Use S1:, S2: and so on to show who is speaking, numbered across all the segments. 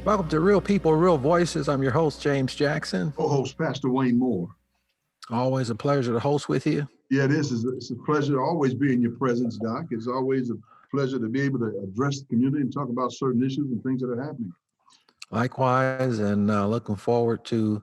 S1: Welcome to Real People, Real Voices. I'm your host, James Jackson.
S2: Co-host Pastor Wayne Moore.
S1: Always a pleasure to host with you.
S2: Yeah, it is. It's a pleasure to always be in your presence, Doc. It's always a pleasure to be able to address the community and talk about certain issues and things that are happening.
S1: Likewise, and looking forward to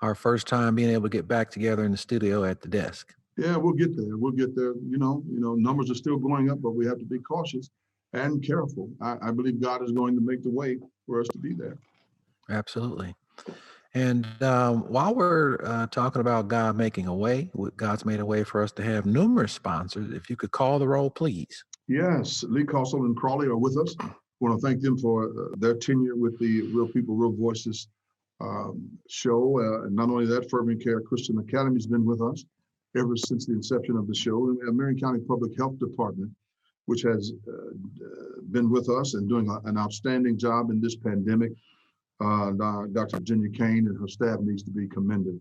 S1: our first time being able to get back together in the studio at the desk.
S2: Yeah, we'll get there. We'll get there. You know, numbers are still going up, but we have to be cautious and careful. I believe God is going to make the way for us to be there.
S1: Absolutely. And while we're talking about God making a way, God's made a way for us to have numerous sponsors. If you could call the roll, please.
S2: Yes, Lee Castle and Crawley are with us. I want to thank them for their tenure with the Real People, Real Voices show. And not only that, Fervent Care Christian Academy has been with us ever since the inception of the show. And we have Marion County Public Health Department, which has been with us and doing an outstanding job in this pandemic. Dr. Virginia Kane and her staff needs to be commended.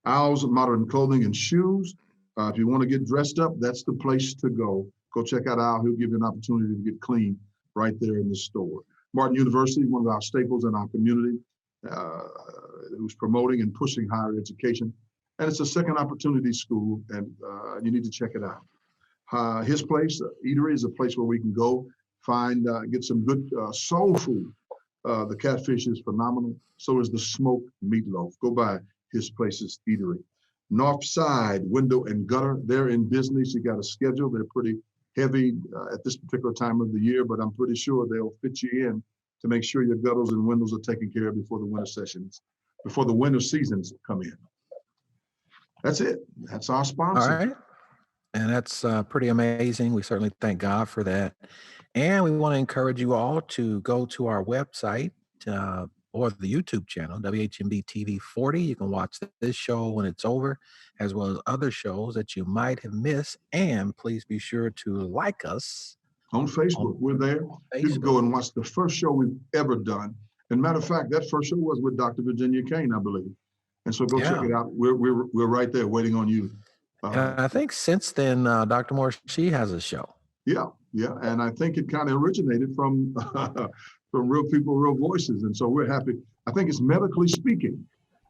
S2: Owls Modern Clothing and Shoes. If you want to get dressed up, that's the place to go. Go check out Owl. He'll give you an opportunity to get clean right there in the store. Martin University, one of our staples in our community, who's promoting and pushing higher education. And it's a second opportunity school, and you need to check it out. His place, Eatery, is a place where we can go find, get some good soul food. The catfish is phenomenal. So is the smoked meatloaf. Go by his place's Eatery. North Side Window and Gutter. They're in business. You got a schedule. They're pretty heavy at this particular time of the year, but I'm pretty sure they'll fit you in to make sure your gutters and windows are taken care of before the winter seasons come in. That's it. That's our sponsor.
S1: All right. And that's pretty amazing. We certainly thank God for that. And we want to encourage you all to go to our website or the YouTube channel, WHMB TV 40. You can watch this show when it's over, as well as other shows that you might have missed. And please be sure to like us.
S2: On Facebook, we're there. You can go and watch the first show we've ever done. And matter of fact, that first show was with Dr. Virginia Kane, I believe. And so go check it out. We're right there waiting on you.
S1: And I think since then, Dr. Moore, she has a show.
S2: Yeah. And I think it kind of originated from Real People, Real Voices. And so we're happy. I think it's Medically Speaking.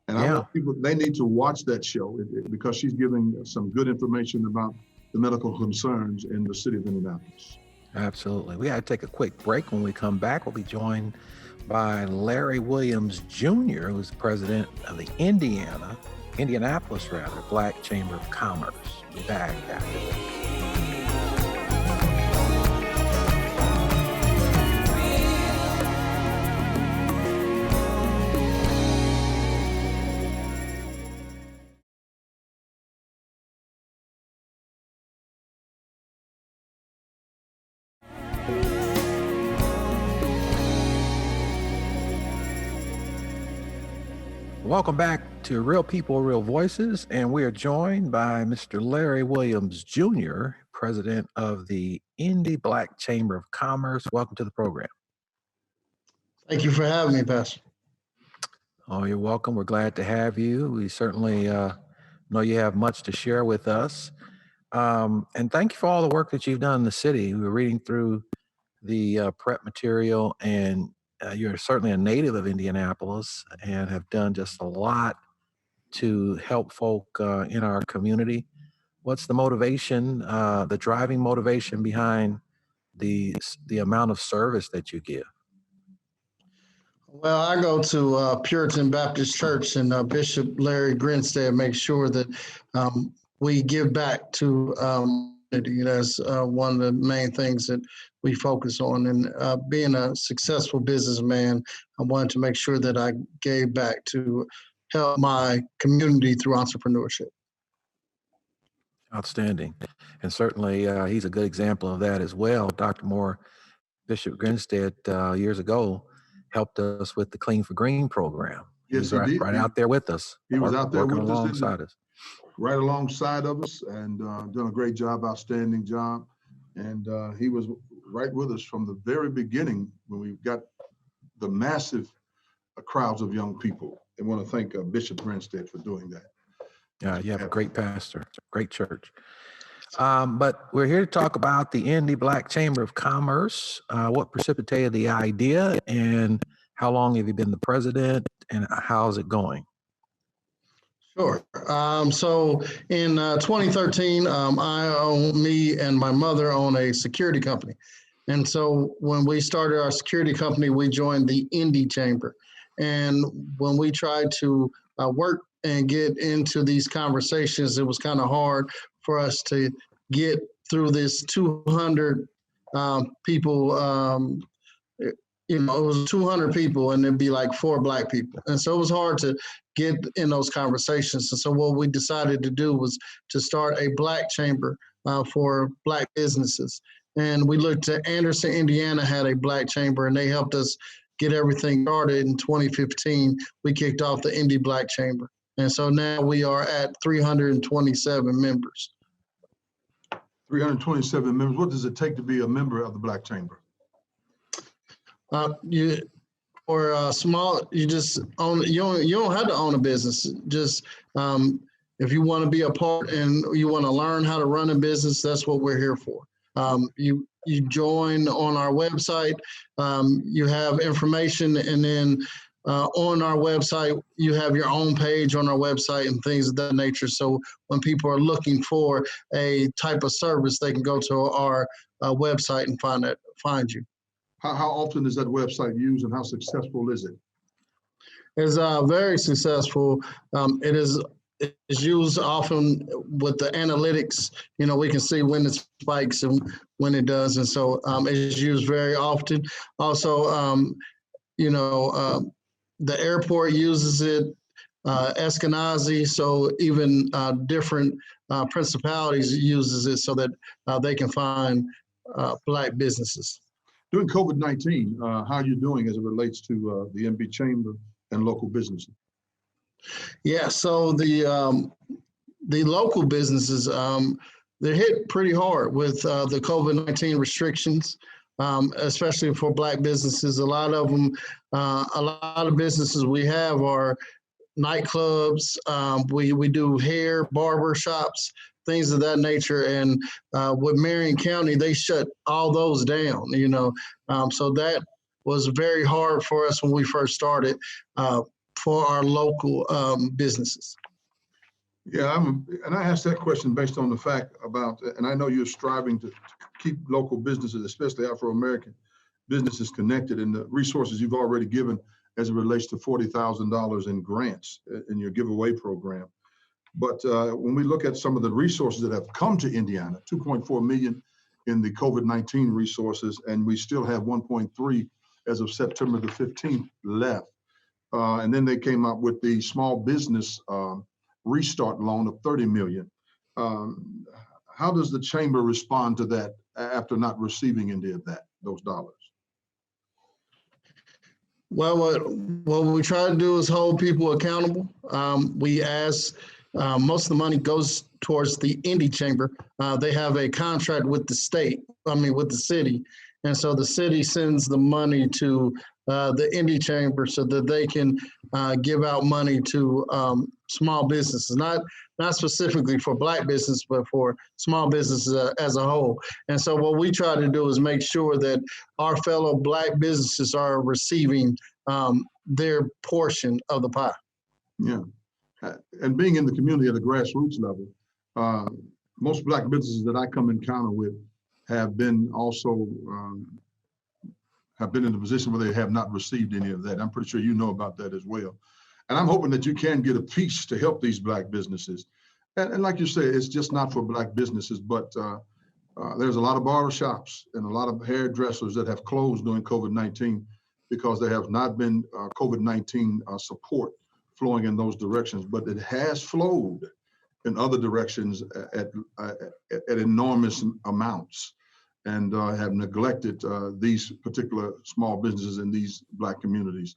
S2: And I want people, they need to watch that show because she's giving some good information about the medical concerns in the city of Indianapolis.
S1: Absolutely. We got to take a quick break. When we come back, we'll be joined by Larry Williams Jr., who's the president of the Indianapolis Black Chamber of Commerce. We'll be back after this. Welcome back to Real People, Real Voices, and we are joined by Mr. Larry Williams Jr., president of the Indy Black Chamber of Commerce. Welcome to the program.
S3: Thank you for having me, Pastor.
S1: Oh, you're welcome. We're glad to have you. We certainly know you have much to share with us. And thank you for all the work that you've done in the city. We were reading through the prep material, and you're certainly a native of Indianapolis and have done just a lot to help folk in our community. What's the motivation, the driving motivation behind the amount of service that you give?
S3: Well, I go to Puritan Baptist Church, and Bishop Larry Grinstead makes sure that we give back to that's one of the main things that we focus on. And being a successful businessman, I wanted to make sure that I gave back to help my community through entrepreneurship.
S1: Outstanding. And certainly he's a good example of that as well. Dr. Moore, Bishop Grinstead, years ago, helped us with the Clean for Green program.
S2: Yes, he did.
S1: Right out there with us.
S2: He was out there
S1: working
S2: with
S1: alongside us.
S2: Right alongside of us, and done a great job, outstanding job. And he was right with us from the very beginning when we got the massive crowds of young people. I want to thank Bishop Grinstead for doing that.
S1: Yeah, you have a great pastor, great church. But we're here to talk about the Indy Black Chamber of Commerce, what precipitated the idea, and How long have you been the president, and how's it going?
S3: Sure. So in 2013, me and my mother own a security company. And so when we started our security company, we joined the Indy Chamber. And when we tried to work and get into these conversations, it was kind of hard for us to get through this 200 people. It was 200 people and it'd be like 4 Black people. And so it was hard to get in those conversations. And so what we decided to do was to start a Black chamber for Black businesses. And we looked at Anderson, Indiana had a Black chamber, and they helped us get everything started in 2015. We kicked off the Indy Black Chamber. And so now we are at 327 members.
S2: 327 members. What does it take to be a member of the Black Chamber?
S3: For a small, you just own. You don't have to own a business. Just if you want to be a part and you want to learn how to run a business, that's what we're here for. You join on our website. You have information, and then on our website you have your own page on our website and things of that nature. So when people are looking for a type of service, they can go to our website and find you.
S2: How often is that website used, and how successful is it?
S3: It's very successful. It is used often with the analytics. We can see when it spikes and when it does, and so it's used very often. Also, the airport uses it, Eskenazi, so even different principalities uses it so that they can find Black businesses.
S2: During COVID-19, how are you doing as it relates to the MB Chamber and local businesses?
S3: Yeah, so the local businesses, they're hit pretty hard with the COVID-19 restrictions, especially for Black businesses. A lot of them, a lot of businesses we have are nightclubs. We do hair, barber shops, things of that nature. And with Marion County, they shut all those down, so that was very hard for us when we first started for our local businesses.
S2: Yeah, and I asked that question based on the fact about, and I know you're striving to keep local businesses, especially Afro-American businesses, connected, and the resources you've already given as it relates to $40,000 in grants in your giveaway program. But when we look at some of the resources that have come to Indiana, 2.4 million in the COVID-19 resources, and we still have 1.3 as of September the 15th left. And then they came up with the small business restart loan of 30 million. How does the chamber respond to that after not receiving any of those dollars?
S3: Well, what we try to do is hold people accountable. We ask, most of the money goes towards the Indy Chamber. They have a contract with with the city. And so the city sends the money to the Indy Chamber so that they can give out money to small businesses, not specifically for Black business, but for small businesses as a whole. And so what we try to do is make sure that our fellow Black businesses are receiving their portion of the pie.
S2: Yeah, and being in the community at a grassroots level, most Black businesses that I come encounter with have been also have been in a position where they have not received any of that. I'm pretty sure you know about that as well. And I'm hoping that you can get a piece to help these Black businesses. And like you say, it's just not for Black businesses, but there's a lot of barbershops and a lot of hairdressers that have closed during COVID-19 because there have not been COVID-19 support flowing in those directions, but it has flowed in other directions at enormous amounts, and have neglected these particular small businesses in these Black communities.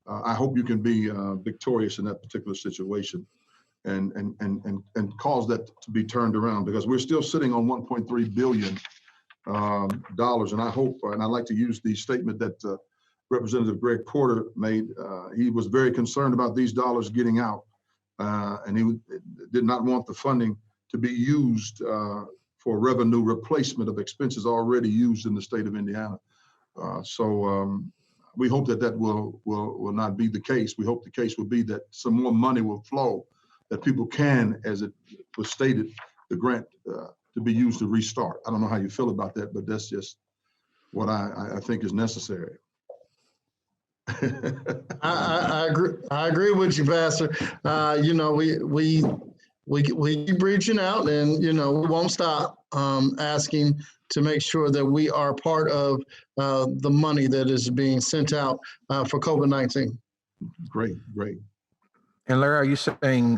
S2: I hope you can be victorious in that particular situation and cause that to be turned around, because we're still sitting on $1.3 billion. And I hope, and I'd like to use the statement that Representative Greg Porter made. He was very concerned about these dollars getting out, and he did not want the funding to be used for revenue replacement of expenses already used in the state of Indiana. So we hope that will not be the case. We hope the case will be that some more money will flow, that people can, as it was stated, the grant to be used to restart. I don't know how you feel about that, but that's just what I think is necessary.
S3: I agree. I agree with you, Pastor. You know, we keep reaching out, and you know, we won't stop asking to make sure that we are part of the money that is being sent out for COVID-19.
S2: Great, great.
S1: And Larry, are you saying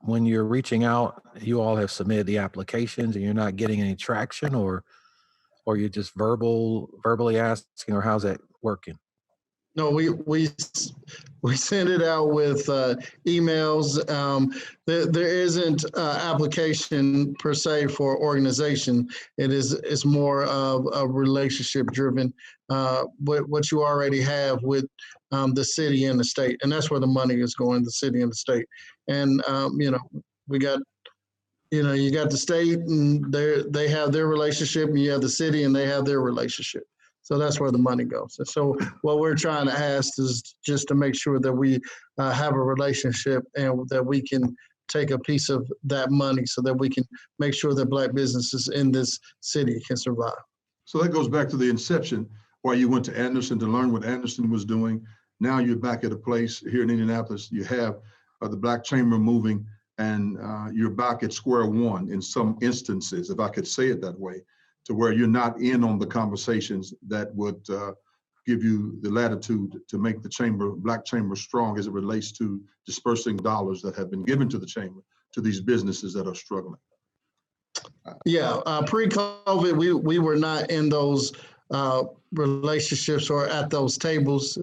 S1: when you're reaching out, you all have submitted the applications and you're not getting any traction, or you're just verbally asking, or how's that working?
S3: No, we send it out with emails. There isn't application per se for organization. It's more of a relationship driven. What you already have with the city and the state, and that's where the money is going, the city and the state. And you know, we got. You know, you got the state and they have their relationship, and you have the city and they have their relationship. So that's where the money goes. And so what we're trying to ask is just to make sure that we have a relationship and that we can take a piece of that money so that we can make sure that Black businesses in this city can survive.
S2: So that goes back to the inception, why you went to Anderson to learn what Anderson was doing. Now you're back at a place here in Indianapolis. You have the Black Chamber moving, and you're back at square one in some instances, if I could say it that way, to where you're not in on the conversations that would give you the latitude to make the chamber, Black Chamber, strong as it relates to dispersing dollars that have been given to the chamber to these businesses that are struggling.
S3: Yeah, pre-COVID, we were not in those relationships or at those tables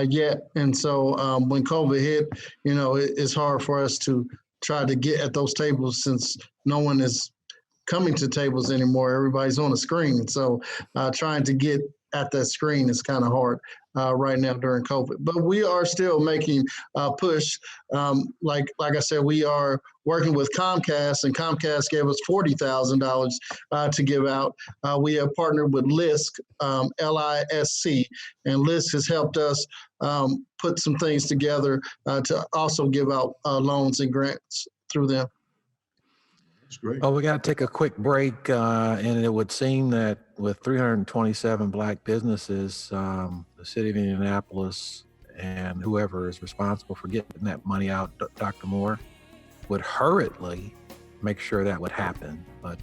S3: yet. And so when COVID hit, you know, it's hard for us to try to get at those tables since no one is coming to tables anymore. Everybody's on a screen. So trying to get at that screen is kind of hard right now during COVID. But we are still making a push. Like I said, we are working with Comcast, and Comcast gave us $40,000 to give out. We have partnered with LISC, LISC, and LISC has helped us put some things together to also give out loans and grants through them.
S2: That's great.
S1: Well, we got to take a quick break, and it would seem that with 327 Black businesses, the city of Indianapolis and whoever is responsible for getting that money out, Dr. Moore, would hurriedly make sure that would happen. But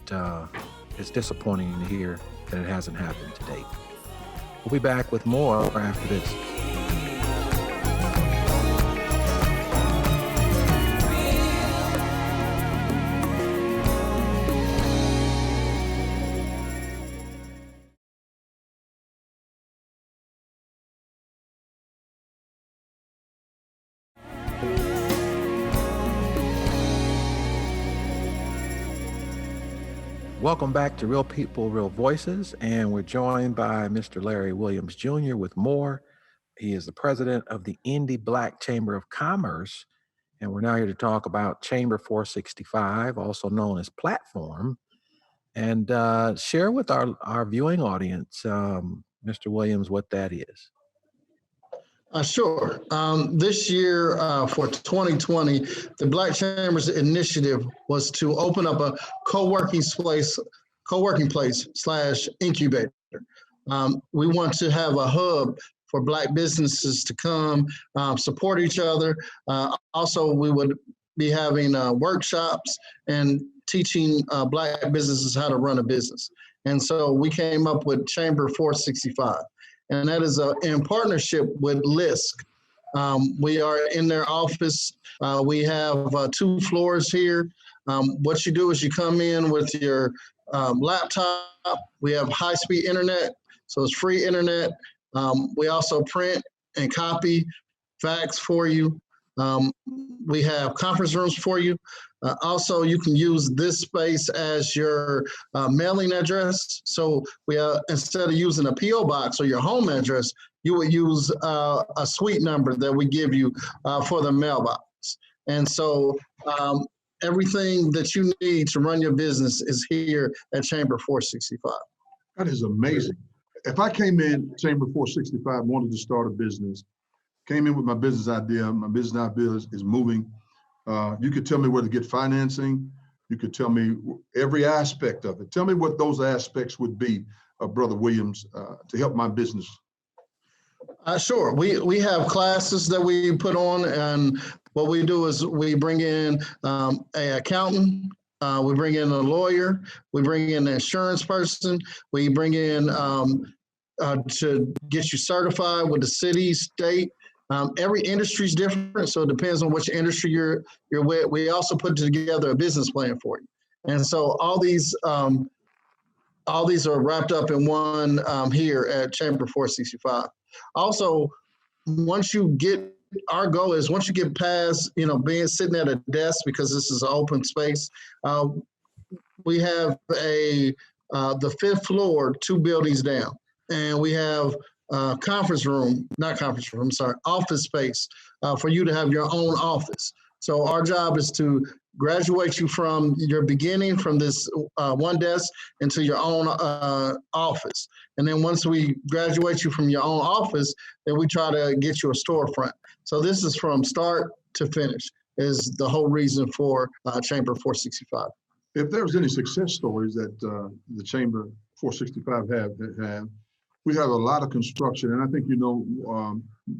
S1: it's disappointing to hear that it hasn't happened to date. We'll be back with more after this. Welcome back to Real People, Real Voices, and we're joined by Mr. Larry Williams Jr. with more. He is the president of the Indy Black Chamber of Commerce, and we're now here to talk about Chamber 465, also known as Platform, and share with our viewing audience, Mr. Williams, what that is.
S3: Sure. This year for 2020, the Black Chambers Initiative was to open up a co-working place / incubator. We want to have a hub for Black businesses to come support each other. Also, we would be having workshops and teaching Black businesses how to run a business. And so we came up with Chamber 465. And that is in partnership with LISC. We are in their office. We have 2 floors here. What you do is you come in with your laptop. We have high-speed internet, so it's free internet. We also print and copy fax for you. We have conference rooms for you. Also, you can use this space as your mailing address. So we instead of using a P.O. box or your home address, you would use a suite number that we give you for the mailbox. And so everything that you need to run your business is here at Chamber 465.
S2: That is amazing. if I came in, Chamber 465, wanted to start a business, came in with my business idea is moving, you could tell me where to get financing. You could tell me every aspect of it. Tell me what those aspects would be, Brother Williams, to help my business.
S3: Sure. We have classes that we put on, and what we do is we bring in an accountant, we bring in a lawyer, we bring in an insurance person, we bring in to get you certified with the city, state. Every industry is different, so it depends on which industry you're with. We also put together a business plan for you, and so all these are wrapped up in one here at Chamber 465. Also, our goal is once you get past, being sitting at a desk, because this is an open space, we have the 5th floor, 2 buildings down, and we have office space for you to have your own office. So our job is to graduate you from your beginning from this one desk into your own office. And then once we graduate you from your own office, then we try to get you a storefront. So this is from start to finish is the whole reason for Chamber 465.
S2: If there's any success stories that the Chamber 465 have, we have a lot of construction, and I think you know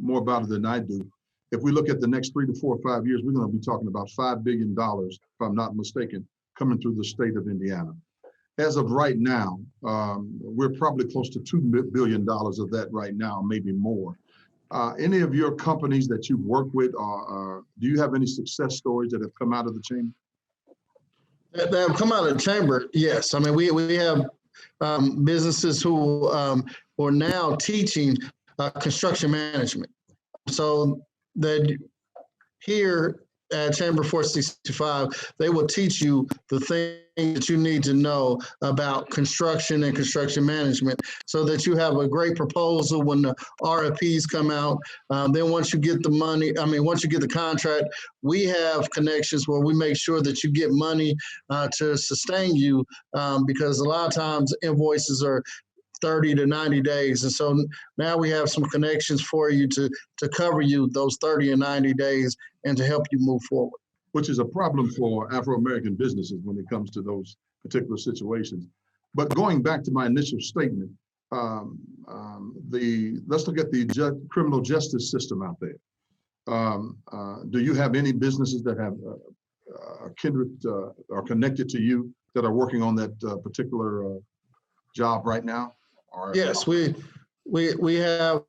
S2: more about it than I do. If we look at the next 3 to 4 or 5 years, we're going to be talking about $5 billion, if I'm not mistaken, coming through the state of Indiana. As of right now, we're probably close to $2 billion of that right now, maybe more. Any of your companies that you work with, do you have any success stories that have come out of the chamber?
S3: That have come out of the chamber, yes. I mean, we have businesses who are now teaching construction management. So that here at Chamber 465, they will teach you the things that you need to know about construction and construction management so that you have a great proposal when the RFPs come out. Then once you get the money, once you get the contract, we have connections where we make sure that you get money to sustain you because a lot of times invoices are 30 to 90 days. And so now we have some connections for you to cover you those 30 and 90 days and to help you move forward.
S2: Which is a problem for Afro-American businesses when it comes to those particular situations. But going back to my initial statement, let's look at the criminal justice system out there. Do you have any businesses that have kindred or connected to you that are working on that particular job right now?
S3: Yes, we have,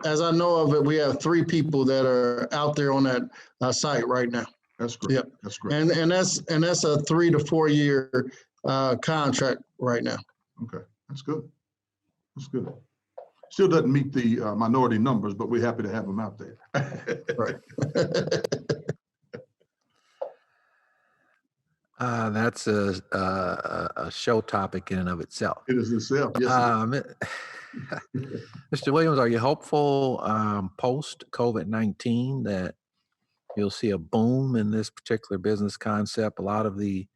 S3: as I know of it, we have 3 people that are out there on that site right now.
S2: That's great.
S3: Yep.
S2: That's great.
S3: And that's a 3 to 4 year contract right now.
S2: Okay, that's good. That's good. Still doesn't meet the minority numbers, but we're happy to have them out there.
S3: Right.
S1: That's a show topic in and of itself.
S2: It is itself. Yes.
S1: Mr. Williams, are you hopeful post COVID-19 that you'll see a boom in this particular business concept? A lot of the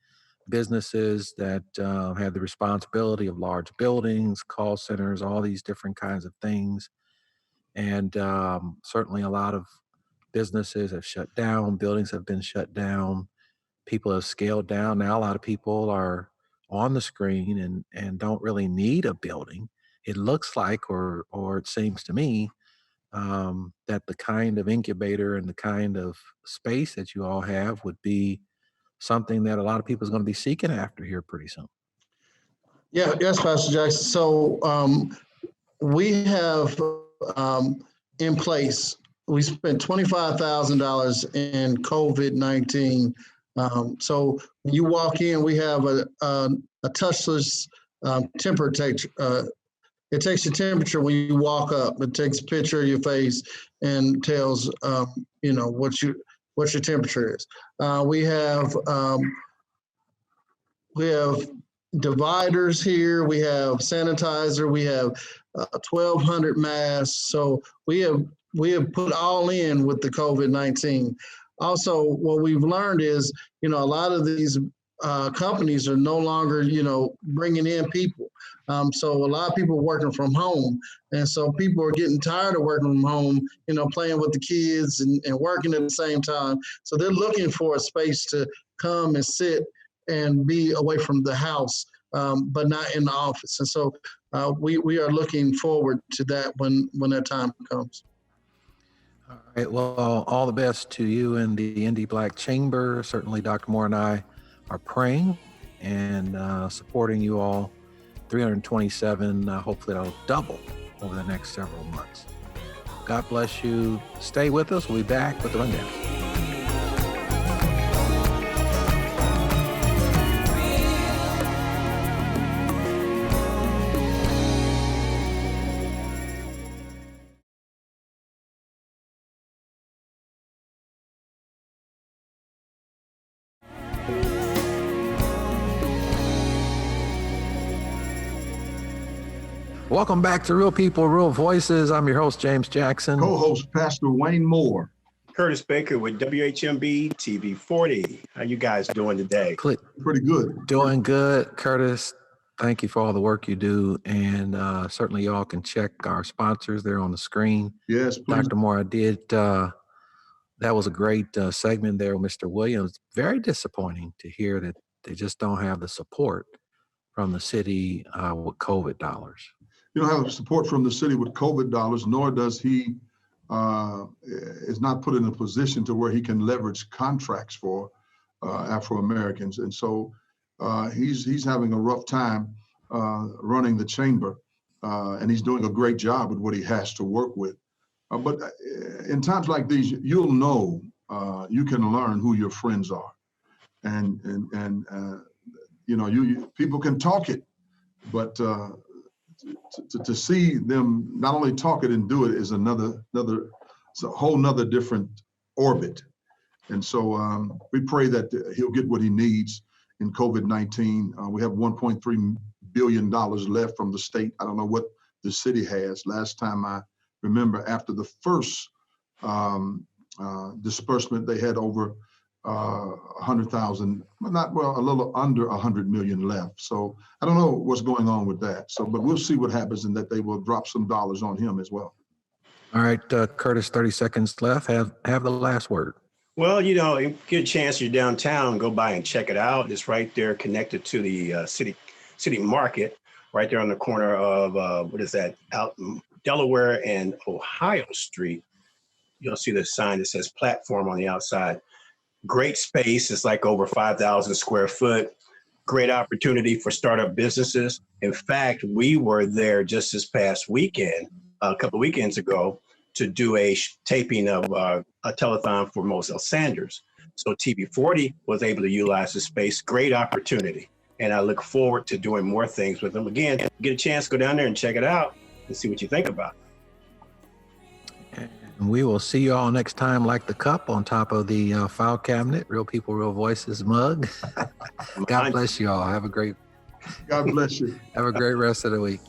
S1: businesses that have the responsibility of large buildings, call centers, all these different kinds of things. And certainly a lot of businesses have shut down, buildings have been shut down, people have scaled down. Now a lot of people are on the screen and don't really need a building. It looks like, or it seems to me, that the kind of incubator and the kind of space that you all have would be something that a lot of people is going to be seeking after here pretty soon.
S3: Yeah, yes, Pastor Jackson. So we have in place, we spent $25,000 in COVID-19. So when you walk in, we have a touchless temperature. It takes your temperature when you walk up. It takes a picture of your face and tells what your temperature is. We have dividers here. We have sanitizer. We have 1,200 masks. So we have put all in with the COVID-19. Also, what we've learned is, a lot of these companies are no longer, bringing in people. So a lot of people are working from home. And so people are getting tired of working from home, playing with the kids and working at the same time. So they're looking for a space to come and sit and be away from the house, but not in the office. And so we are looking forward to that when that time comes.
S1: All right. Well, all the best to you and the Indy Black Chamber. Certainly, Dr. Moore and I are praying and supporting you all. 327, hopefully that'll double over the next several months. God bless you. Stay with us. We'll be back with the rundown. Welcome back to Real People, Real Voices. I'm your host, James Jackson.
S2: Co-host Pastor Wayne Moore.
S4: Curtis Baker with WHMB TV 40. How you guys doing today?
S2: Pretty good.
S1: Doing good. Curtis, thank you for all the work you do. And certainly y'all can check our sponsors there on the screen.
S2: Yes, please.
S1: Dr. Moore, I did. That was a great segment there with Mr. Williams. Very disappointing to hear that they just don't have the support from the city with COVID dollars.
S2: You don't have support from the city with COVID dollars, nor does he is not put in a position to where he can leverage contracts for Afro-Americans. And so he's having a rough time running the chamber, and he's doing a great job with what he has to work with. But in times like these, you'll know, you can learn who your friends are. And people can talk it, but to see them not only talk it and do it is it's a whole nother different orbit. And so we pray that he'll get what he needs in COVID-19. We have $1.3 billion left from the state. I don't know what the city has. Last time I remember, after the first disbursement, they had over 100,000, a little under 100 million left. So I don't know what's going on with that. So, but we'll see what happens, and that they will drop some dollars on him as well.
S1: All right, Curtis, 30 seconds left. Have the last word.
S4: Well, get a chance, you're downtown, go by and check it out. It's right there connected to the city market, right there on the corner of, out in Delaware and Ohio Street. You'll see the sign that says platform on the outside. Great space. It's like over 5,000 square foot. Great opportunity for startup businesses. In fact, we were there just this past weekend, a couple of weekends ago, to do a taping of a telethon for Moselle Sanders. So TV 40 was able to utilize the space. Great opportunity. And I look forward to doing more things with them. Again, get a chance, go down there and check it out and see what you think about it.
S1: And we will see you all next time, like the cup on top of the file cabinet, Real People, Real Voices mug. God bless you all. God bless you.
S2: Have a great rest of the week.